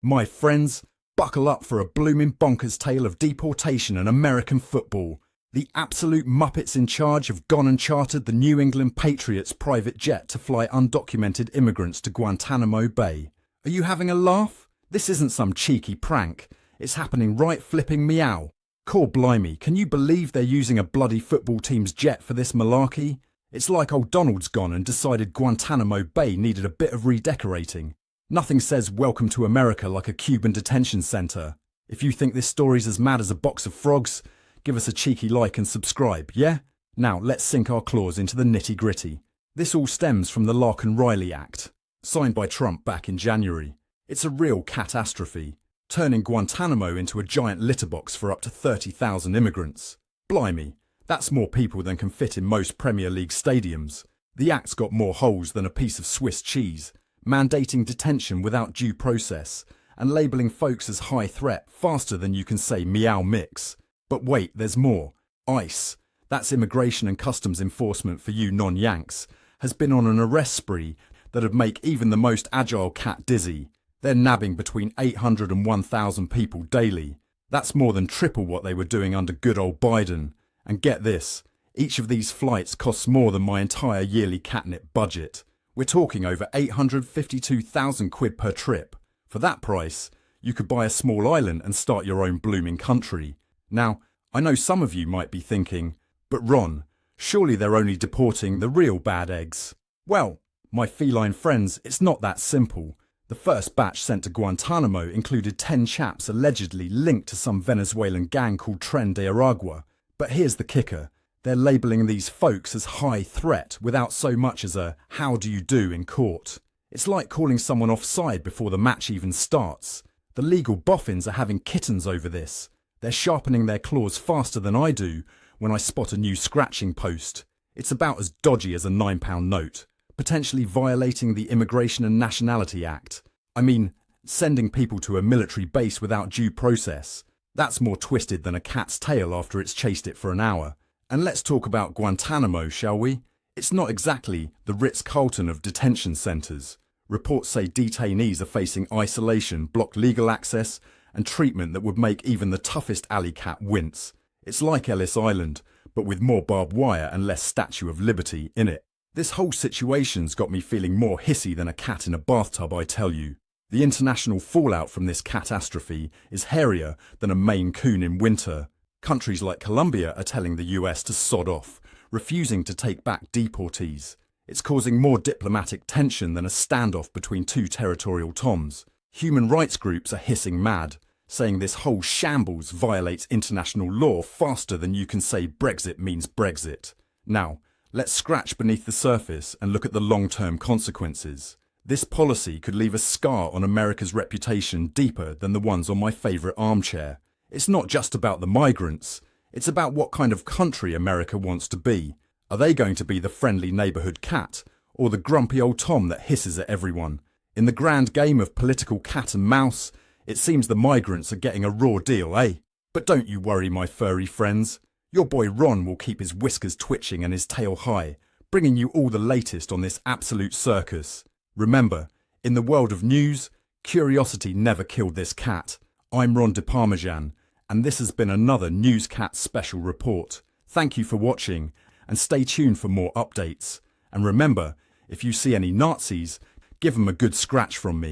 My friends, buckle up for a blooming bonkers tale of deportation and American football. The absolute muppets in charge have gone and chartered the New England Patriots private jet to fly undocumented immigrants to Guantanamo Bay. Are you having a laugh? This isn't some cheeky prank. It's happening right flipping meow. Core blimey, can you believe they're using a bloody football team's jet for this malarkey? It's like old Donald's gone and decided Guantanamo Bay needed a bit of redecorating. Nothing says welcome to America like a Cuban detention center. If you think this story's as mad as a box of frogs, give us a cheeky like and subscribe, yeah? Now let's sink our claws into the nitty-gritty. This all stems from the Larkin-Riley Act, signed by Trump back in January. It's a real catastrophe, turning Guantanamo into a giant litter box for up to 30,000 immigrants. Blimey, that's more people than can fit in most Premier League stadiums. The act's got more holes than a piece of Swiss cheese, mandating detention without due process and labelling folks as high threat faster than you can say meow mix. But wait, there's more. ICE, that's Immigration and Customs Enforcement for you non-Yanks, has been on an arrest spree that'd make even the most agile cat dizzy. They're nabbing between 800 and 1,000 people daily. That's more than triple what they were doing under good old Biden. And get this, each of these flights costs more than my entire yearly catnip budget. We're talking over 852,000 quid per trip. For that price, you could buy a small island and start your own blooming country. Now, I know some of you might be thinking, but Ron, surely they're only deporting the real bad eggs. Well, my feline friends, it's not that simple. The first batch sent to Guantanamo included 10 chaps allegedly linked to some Venezuelan gang called Tren de Aragua. But here's the kicker. They're labelling these folks as high threat without so much as a how do you do in court. It's like calling someone offside before the match even starts. The legal boffins are having kittens over this. They're sharpening their claws faster than I do when I spot a new scratching post. It's about as dodgy as a £9 note, potentially violating the Immigration and Nationality Act. I mean, sending people to a military base without due process. That's more twisted than a cat's tail after it's chased it for an hour. And let's talk about Guantanamo, shall we? It's not exactly the Ritz-Carlton of detention centres. Reports say detainees are facing isolation, blocked legal access, and treatment that would make even the toughest alley cat wince. It's like Ellis Island, but with more barbed wire and less Statue of Liberty in it. This whole situation's got me feeling more hissy than a cat in a bathtub, I tell you. The international fallout from this catastrophe is hairier than a Maine Coon in winter. Countries like Colombia are telling the US to sod off, refusing to take back deportees. It's causing more diplomatic tension than a standoff between two territorial toms. Human rights groups are hissing mad, saying this whole shambles violates international law faster than you can say Brexit means Brexit. Now, let's scratch beneath the surface and look at the long-term consequences. This policy could leave a scar on America's reputation deeper than the ones on my favourite armchair. It's not just about the migrants, it's about what kind of country America wants to be. Are they going to be the friendly neighbourhood cat, or the grumpy old Tom that hisses at everyone? In the grand game of political cat and mouse, it seems the migrants are getting a raw deal, eh? But don't you worry, my furry friends. Your boy Ron will keep his whiskers twitching and his tail high, bringing you all the latest on this absolute circus. Remember, in the world of news, curiosity never killed this cat. I'm Ron DiParmejan, and this has been another Newscat special report. Thank you for watching, and stay tuned for more updates. And remember, if you see any Nazis, give them a good scratch from me.